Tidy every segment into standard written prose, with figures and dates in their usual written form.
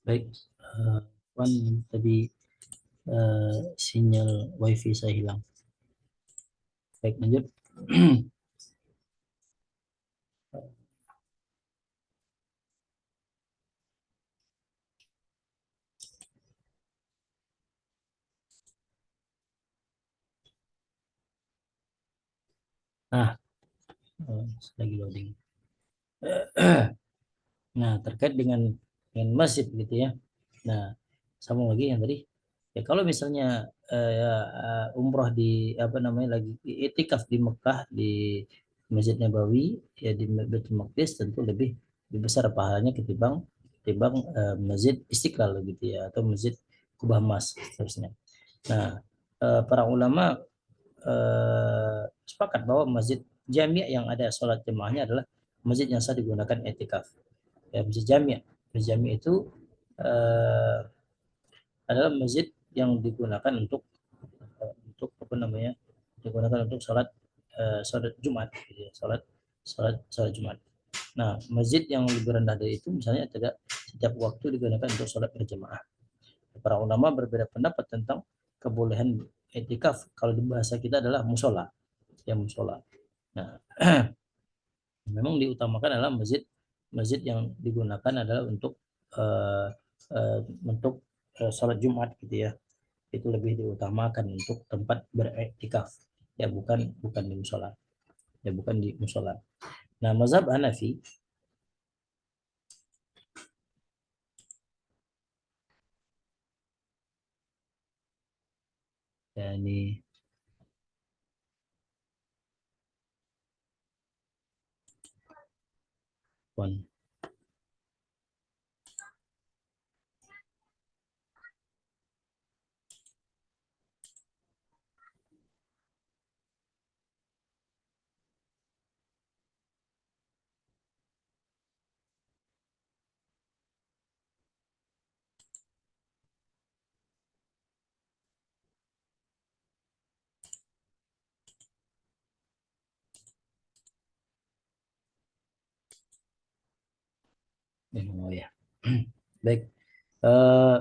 Baik, Wan, tadi sinyal wifi saya hilang. Baik, lanjut. Nah, lagi loading. Nah, terkait dengan masjid gitu ya. Nah, sama lagi yang tadi. Ya kalau misalnya umroh di apa namanya lagi itikaf di Mekah di Masjid Nabawi ya di Baitul Maqdis tentu lebih besar pahalanya ketimbang ketimbang Masjid Istiqlal gitu ya atau Masjid Kubah Mas seterusnya. Nah, para ulama sepakat bahwa masjid jami' yang ada sholat jemaahnya adalah masjid yang sah digunakan etikaf. Ya, masjid jami'. Masjid jami' itu eh, adalah masjid yang digunakan untuk apa namanya? Digunakan untuk sholat Jumat, gitu ya, sholat Jumat. Nah, masjid yang lebih rendah dari itu misalnya tidak setiap waktu digunakan untuk sholat berjamaah. Para ulama berbeda pendapat tentang kebolehan etikaf kalau di bahasa kita adalah musola, ya musola. Nah, memang diutamakan adalah masjid masjid yang digunakan adalah uh, untuk sholat Jumat gitu ya. Itu lebih diutamakan untuk tempat beriktikaf, ya bukan bukan di musola, ya bukan di musola. Nah, mazhab Hanafi ya ini pun oh ya. Baik. Eh,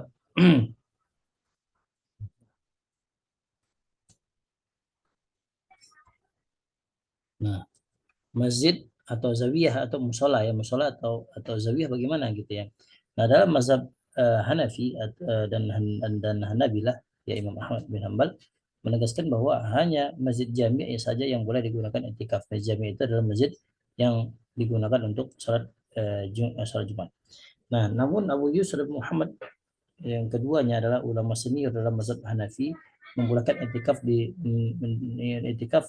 nah, masjid atau zawiyah atau musola ya musola atau zawiyah bagaimana gitu ya. Nah dalam mazhab Hanafi dan Hanabilah ya Imam Ahmad bin Hambal menegaskan bahwa hanya masjid jami' saja yang boleh digunakan i'tikaf. Masjid jami' itu adalah masjid yang digunakan untuk sholat Jumat. Nah namun Abu Yusuf Muhammad yang keduanya adalah ulama senior dalam mazhab Hanafi membolehkan i'tikaf i'tikaf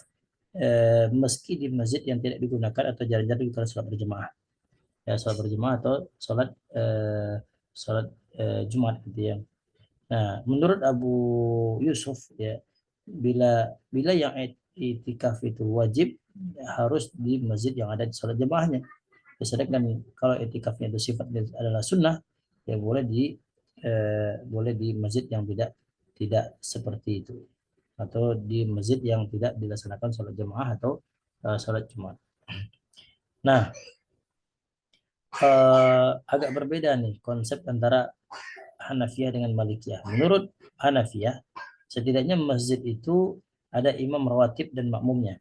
meski di masjid yang tidak digunakan atau jarang-jarang digunakan sholat berjemaah ya sholat berjemaah atau sholat eh, sholat Jumat gitu ya. Nah menurut Abu Yusuf ya bila bila yang itikaf itu wajib harus di masjid yang ada di sholat jemaahnya. Sedangkan kalau itikafnya itu sifatnya adalah sunnah ya boleh di masjid yang tidak seperti itu atau di masjid yang tidak dilaksanakan sholat jemaah atau sholat Jumat. Nah, agak berbeda nih konsep antara Hanafiyah dengan Malikiyah. Menurut Hanafiyah, setidaknya masjid itu ada imam rawatib dan makmumnya.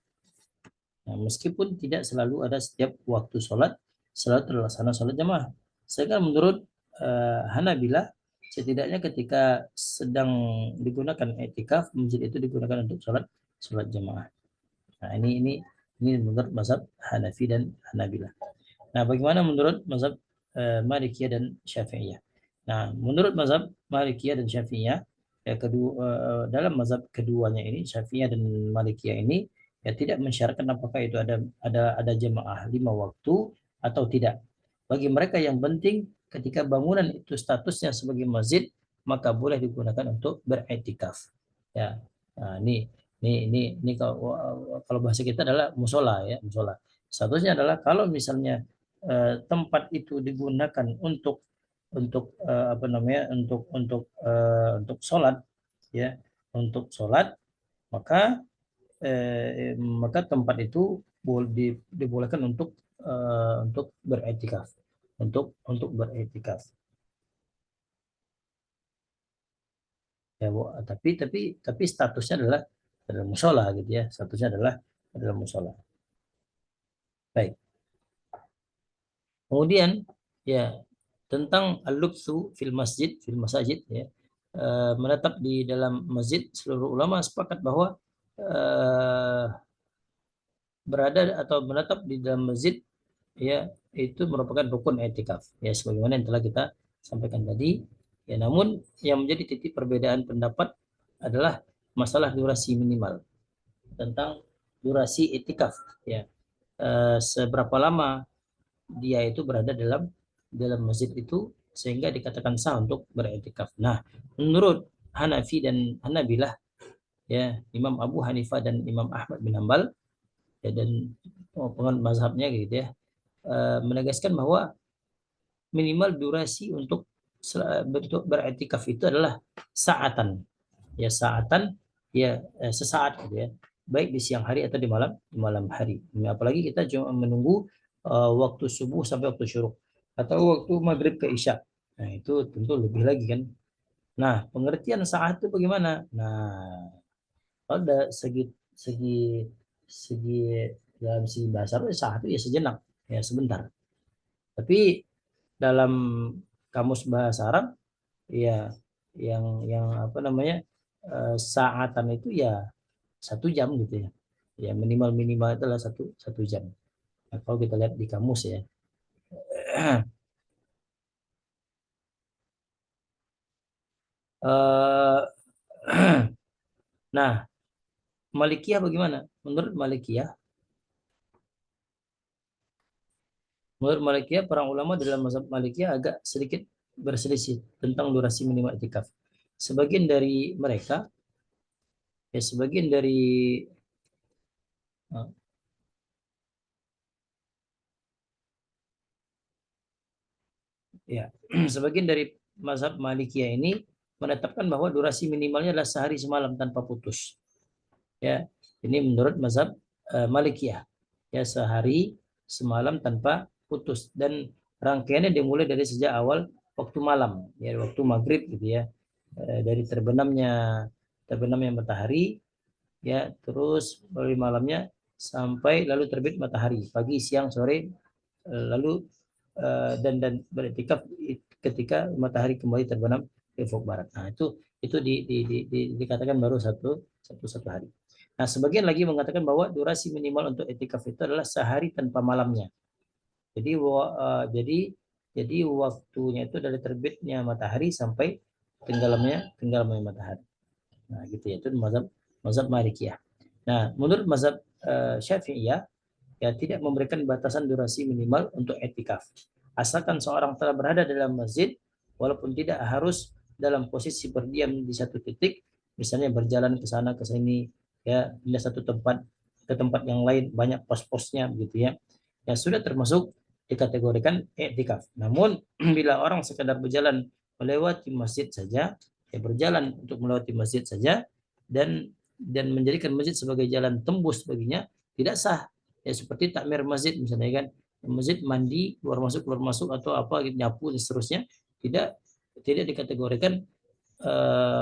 Nah, meskipun tidak selalu ada setiap waktu sholat, selalu terlaksana sholat jamaah. Sedangkan menurut Hanabilah, setidaknya ketika sedang digunakan etikaf, masjid itu digunakan untuk sholat sholat jamaah. Nah, ini menurut mazhab Hanafi dan Hanabilah. Nah, bagaimana menurut mazhab Malikiyah dan Syafi'iyah? Nah, menurut mazhab Malikiyah dan Syafi'iyah, ya, dalam mazhab keduanya ini, Syafi'iyah dan Malikiyah ini, ya tidak mensyaratkan apakah itu ada jemaah 5 waktu atau tidak. Bagi mereka yang penting ketika bangunan itu statusnya sebagai masjid, maka boleh digunakan untuk beriktikaf. Ya, nah, ini kalau bahasa kita adalah musola ya, musola. Statusnya adalah kalau misalnya tempat itu digunakan untuk apa namanya untuk sholat ya untuk sholat maka maka tempat itu dibolehkan untuk beriktikaf untuk beriktikaf Ya, tapi statusnya adalah musola gitu ya. Statusnya adalah musola. Baik. Kemudian ya tentang al-lubsu fil masajid ya. Menetap di dalam masjid, seluruh ulama sepakat bahwa berada atau menetap di dalam masjid ya itu merupakan rukun i'tikaf ya, sebagaimana yang telah kita sampaikan tadi ya. Namun yang menjadi titik perbedaan pendapat adalah masalah durasi minimal, tentang durasi i'tikaf ya. Seberapa lama dia itu berada dalam dalam masjid itu sehingga dikatakan sah untuk beriktikaf. Nah, menurut Hanafi dan Hanabilah ya, Imam Abu Hanifah dan Imam Ahmad bin Hambal ya, dan penganut mazhabnya gitu ya, menegaskan bahwa minimal durasi untuk bentuk beriktikaf itu adalah saatan ya, saatan ya, sesaat gitu ya, baik di siang hari atau di malam hari. Apalagi kita cuma menunggu waktu subuh sampai waktu syuruk atau waktu maghrib ke isya. Nah, itu tentu lebih lagi kan. Nah, pengertian saat itu bagaimana? Nah, kalau ada segi segi segi dalam segi bahasa Arab, saat itu ya sejenak, ya sebentar. Tapi dalam kamus bahasa Arab ya, yang apa namanya, saatan itu ya 1 jam gitu ya. Ya minimal minimal adalah satu satu jam. Nah, kalau kita lihat di kamus ya. Eh, nah, Malikiyah bagaimana? Menurut Malikiyah, para ulama dalam mazhab Malikiyah agak sedikit berselisih tentang durasi minimal itikaf. Sebagian dari mereka, ya sebagian dari eh, ya sebagian dari mazhab Malikiyah ini menetapkan bahwa durasi minimalnya adalah sehari semalam tanpa putus. Ya, ini menurut mazhab Malikiyah. Ya, sehari semalam tanpa putus, dan rangkaiannya dimulai dari sejak awal waktu malam, ya waktu maghrib gitu ya. Dari terbenamnya matahari ya, terus dari malamnya sampai lalu terbit matahari, pagi siang sore, lalu dan beriktikaf ketika matahari kembali terbenam di ufuk barat. Nah, itu dikatakan baru satu hari. Nah, sebagian lagi mengatakan bahwa durasi minimal untuk etikaf itu adalah sehari tanpa malamnya. Jadi jadi waktunya itu dari terbitnya matahari sampai tenggelamnya matahari. Nah, gitu ya, itu mazhab mazhab Malikiyah. Nah, menurut mazhab Syafi'iyah ya, tidak memberikan batasan durasi minimal untuk etikaf. Asalkan seorang telah berada dalam masjid, walaupun tidak harus dalam posisi berdiam di satu titik, misalnya berjalan ke sana ke sini, ya pindah satu tempat ke tempat yang lain, banyak pos-posnya begitu ya, ya sudah termasuk dikategorikan etikaf. Namun bila orang sekadar berjalan melewati masjid saja, ya berjalan untuk melewati masjid saja, dan menjadikan masjid sebagai jalan tembus baginya, tidak sah. Ya seperti takmir masjid misalnya kan, masjid mandi keluar masuk atau apa gitu, nyapu dan seterusnya, tidak tidak dikategorikan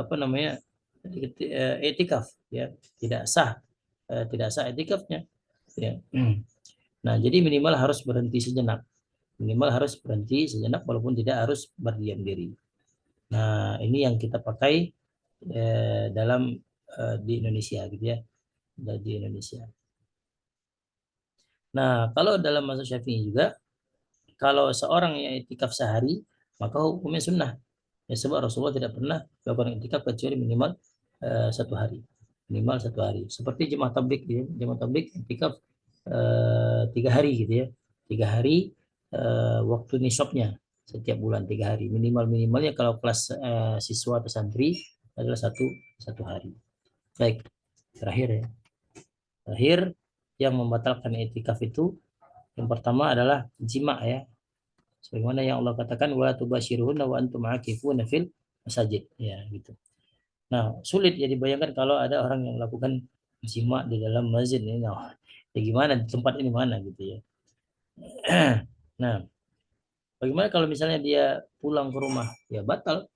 apa namanya, etikaf ya, tidak sah, tidak sah etikafnya ya. Nah, jadi minimal harus berhenti sejenak, walaupun tidak harus berdiam diri. Nah, ini yang kita pakai dalam di Indonesia gitu ya, di Indonesia. Nah, kalau dalam mazhab Syafi'i juga, kalau seorang yang itikaf sehari, maka hukumnya sunnah. Ya, sebab Rasulullah tidak pernah melakukan itikaf kecuali minimal 1 hari. Minimal 1 hari. Seperti jemaah tablik, ya. Jemaah tablik itikaf 3 hari gitu ya. 3 hari waktu nisabnya setiap bulan 3 hari. Minimalnya kalau kelas siswa atau santri adalah satu hari. Baik, terakhir ya. Terakhir yang membatalkan itikaf itu, yang pertama adalah jima ya. Sebagaimana yang Allah katakan, wa tubasyiruhunna wa antum aakifuna fil masajid, ya gitu. Nah, sulit ya dibayangkan kalau ada orang yang melakukan jima di dalam masjid ini. Nah, ya gimana di tempat ini mana gitu ya. Nah, bagaimana kalau misalnya dia pulang ke rumah? Ya batal.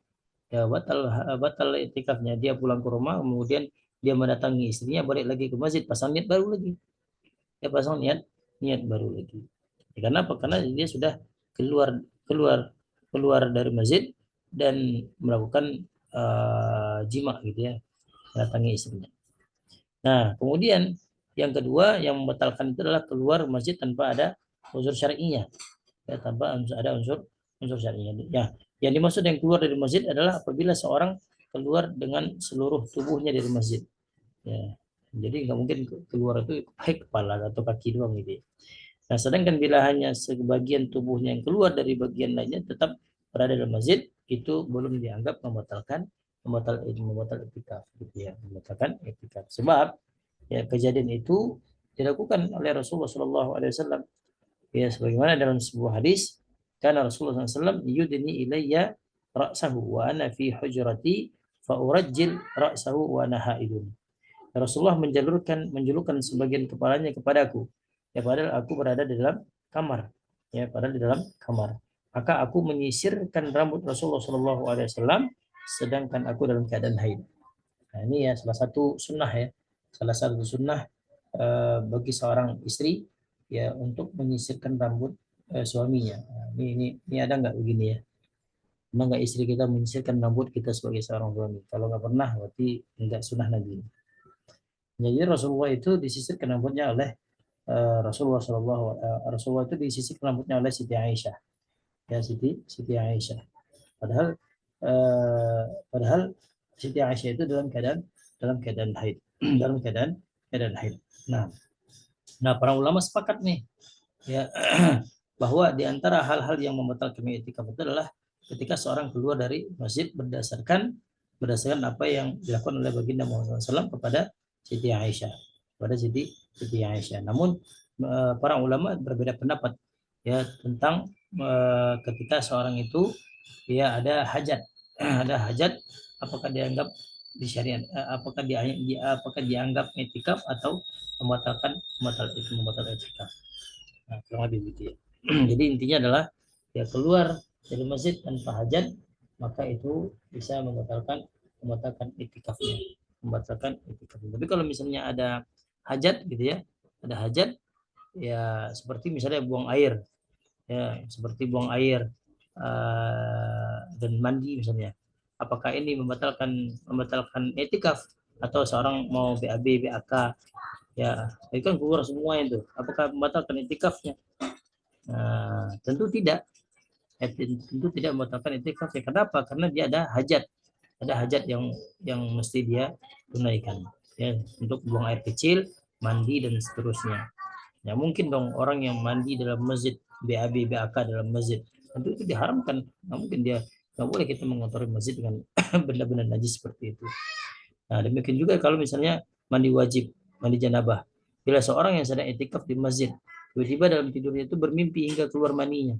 ya batal iktikafnya. Dia pulang ke rumah, kemudian dia mendatangi istrinya, balik lagi ke masjid, pasang niat baru lagi. Dia pasang niat baru lagi. Ya, karena apa? Karena dia sudah keluar keluar keluar dari masjid dan melakukan jima gitu ya, mendatangi istrinya. Nah, kemudian yang kedua yang membatalkan itu adalah keluar masjid tanpa ada unsur syar'inya, ya, tanpa ada unsur syar'inya. Ya, yang dimaksud yang keluar dari masjid adalah apabila seorang keluar dengan seluruh tubuhnya dari masjid. Ya, jadi nggak mungkin keluar itu baik kepala atau kaki doang gitu ya. Nah, sedangkan bila hanya sebagian tubuhnya yang keluar dari bagian lainnya tetap berada dalam masjid, itu belum dianggap membatal etikaf gitu ya, membatalkan etikaf. Sebab ya kejadian itu dilakukan oleh Rasulullah SAW. Ya, sebagaimana dalam sebuah hadis, karena Rasulullah SAW yudni ilayya ra'sahu wa ana fi hujrati fa urajjil ra'sahu wa ana haidun. Rasulullah menjulurkan sebagian kepalanya kepadaku. Ya, padahal aku berada di dalam kamar. Ya, padahal di dalam kamar. Maka aku menyisirkan rambut Rasulullah SAW sedangkan aku dalam keadaan haid. Nah, ini ya salah satu sunnah ya. Salah satu sunnah bagi seorang istri ya untuk menyisirkan rambut suaminya. Nah, ini ada nggak begini ya? Pernah nggak istri kita menyisirkan rambut kita sebagai seorang suami? Kalau nggak pernah, berarti nggak sunnah Nabi. Jadi Rasulullah itu disisirkan rambutnya oleh Rasulullah itu disisirkan rambutnya oleh Siti Aisyah. Ya, Siti Aisyah. Padahal eh, padahal Siti Aisyah itu dalam keadaan haid, dalam keadaan haid. Nah, para ulama sepakat nih ya bahwa di antara hal-hal yang membatalkan i'tikaf itu adalah ketika seorang keluar dari masjid berdasarkan apa yang dilakukan oleh baginda Muhammad SAW kepada Siti Aisyah, Siti Aisyah. Namun para ulama berbeda pendapat ya tentang ketika seorang itu ya ada hajat, ada hajat, apakah dianggap di syariat, apakah dianggap etikaf atau membatal etikaf. Nah, kurang lebih gitu ya. Jadi intinya adalah ya keluar dari masjid tanpa hajat, maka itu bisa membatalkan itikafnya, membatalkan itikafnya. Tapi kalau misalnya ada hajat gitu ya, ada hajat ya seperti misalnya buang air, ya seperti buang air dan mandi misalnya. Apakah ini membatalkan etikaf atau seorang mau BAB, BAK ya, itu kan keluar semua itu. Apakah membatalkan etikafnya? Nah, tentu tidak. Tentu tidak membatalkan etikaf ya. Kenapa? Karena dia ada hajat yang mesti dia tunaikan. Ya, untuk buang air kecil, mandi dan seterusnya. Ya mungkin dong orang yang mandi dalam masjid, BAB, BAK dalam masjid, tentu itu diharamkan. Nah, mungkin dia nggak boleh kita mengotori masjid dengan benda-benda najis seperti itu. Nah, demikian juga kalau misalnya mandi wajib, mandi janabah. Bila seorang yang sedang etikaf di masjid, tiba-tiba dalam tidurnya itu bermimpi hingga keluar maninya,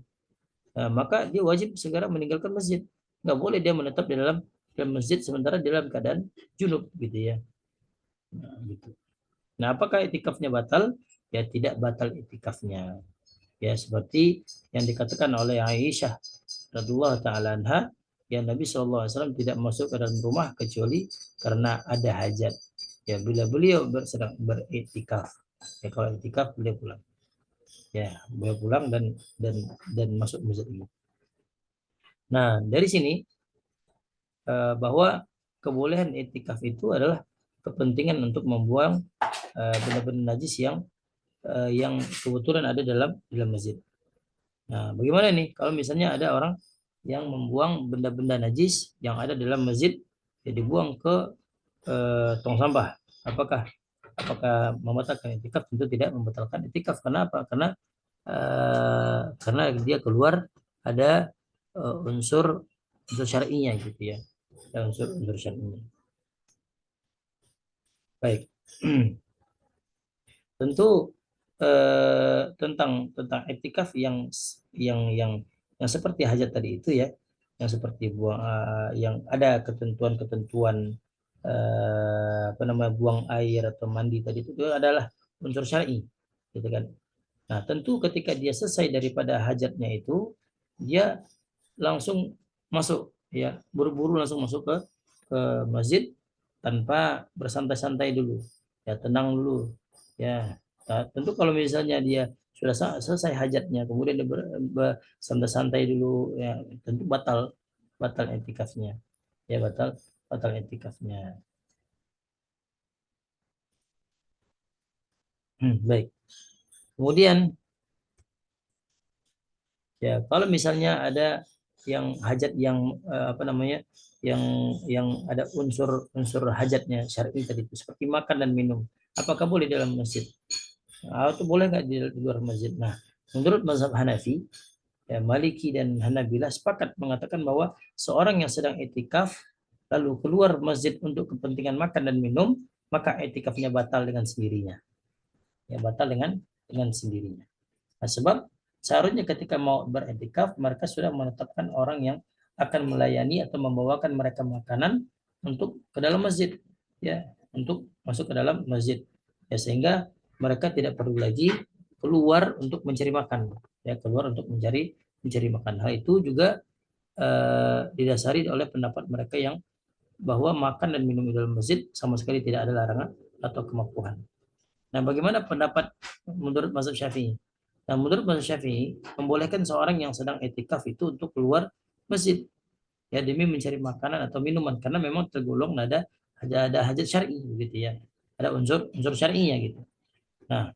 nah, maka dia wajib segera meninggalkan masjid. Nggak boleh dia menetap di dalam masjid sementara dalam keadaan junub gitu ya. Nah, gitu. Nah, apakah etikafnya batal? Ya tidak batal etikafnya. Ya seperti yang dikatakan oleh Aisyah radhiyallahu taala anha, ya Nabi SAW tidak masuk ke dalam rumah kecuali karena ada hajat. Ya bila beliau sedang beriktikaf. Ya kalau iktikaf beliau pulang. Ya beliau pulang dan masuk masjid ini. Nah dari sini bahwa kebolehan iktikaf itu adalah kepentingan untuk membuang benda-benda najis yang kebetulan ada dalam masjid. Nah, bagaimana nih kalau misalnya ada orang yang membuang benda-benda najis yang ada dalam masjid, ya dibuang ke tong sampah? Apakah membatalkan itikaf? Tentu tidak membatalkan itikaf. Kenapa? Karena dia keluar ada unsur syar'inya gitu ya. Ada unsur syar'inya. Baik. Tentu tentang etikaf yang seperti hajat tadi itu ya, yang seperti yang ada ketentuan-ketentuan apa namanya buang air atau mandi tadi itu adalah unsur syar'i gitu kan. Nah, tentu ketika dia selesai daripada hajatnya itu dia langsung masuk ya buru-buru langsung masuk ke masjid tanpa bersantai-santai dulu, ya tenang dulu, ya. Nah, tentu kalau misalnya dia sudah selesai hajatnya, kemudian dia bersantai-santai dulu, ya tentu batal batal etikafnya, ya batal batal etikafnya. Baik. Kemudian ya kalau misalnya ada yang hajat yang apa namanya yang ada unsur hajatnya syar'i tadi itu seperti makan dan minum, apakah boleh dalam masjid atau boleh nggak di luar masjid? Nah, menurut mazhab Hanafi, ya, Maliki dan Hanabilah sepakat mengatakan bahwa seorang yang sedang etikaf lalu keluar masjid untuk kepentingan makan dan minum, maka etikafnya batal dengan sendirinya. Ya, batal dengan sendirinya. Nah, sebab seharusnya ketika mau beretikaf mereka sudah menetapkan orang yang akan melayani atau membawakan mereka makanan untuk ke dalam masjid, ya, untuk masuk ke dalam masjid, ya, sehingga mereka tidak perlu lagi keluar untuk mencari makan, ya, keluar untuk mencari makan. Hal itu juga didasari oleh pendapat mereka yang bahwa makan dan minum di dalam masjid sama sekali tidak ada larangan atau kemakruhan. Nah, bagaimana pendapat menurut mazhab Syafi'i? Nah, menurut mazhab Syafi'i, membolehkan seorang yang sedang etikaf itu untuk keluar masjid, ya, demi mencari makanan atau minuman karena memang tergolong ada hajat syar'i gitu, ya. Ada unsur unsur syar'inya gitu. Nah,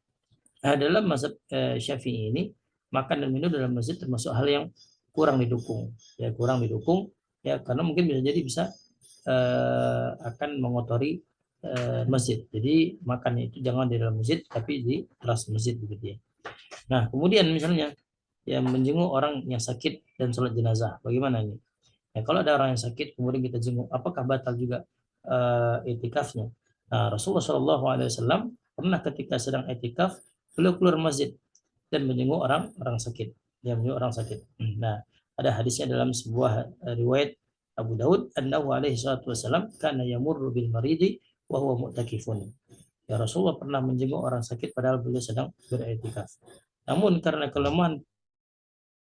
dalam mazhab Syafi'i ini makan dan minum dalam masjid termasuk hal yang kurang didukung, ya, kurang didukung, ya, karena mungkin bisa jadi bisa akan mengotori masjid. Jadi makannya itu jangan di dalam masjid tapi di teras masjid begitu, ya. Nah, kemudian misalnya yang menjenguk orang yang sakit dan sholat jenazah, bagaimana ini? Ya, kalau ada orang yang sakit kemudian kita jenguk, apakah batal juga etikafnya? Nah, Rasulullah SAW pernah ketika sedang etikaf beliau keluar masjid dan menjenguk orang orang sakit, dia menjenguk orang sakit. Nah, ada hadisnya dalam sebuah riwayat Abu Daud, annahu alaihi salatu wasallam kana yamurru bil maridi wa huwa mu'takifun. Ya, Rasulullah pernah menjenguk orang sakit padahal beliau sedang beriktikaf. Namun karena kelemahan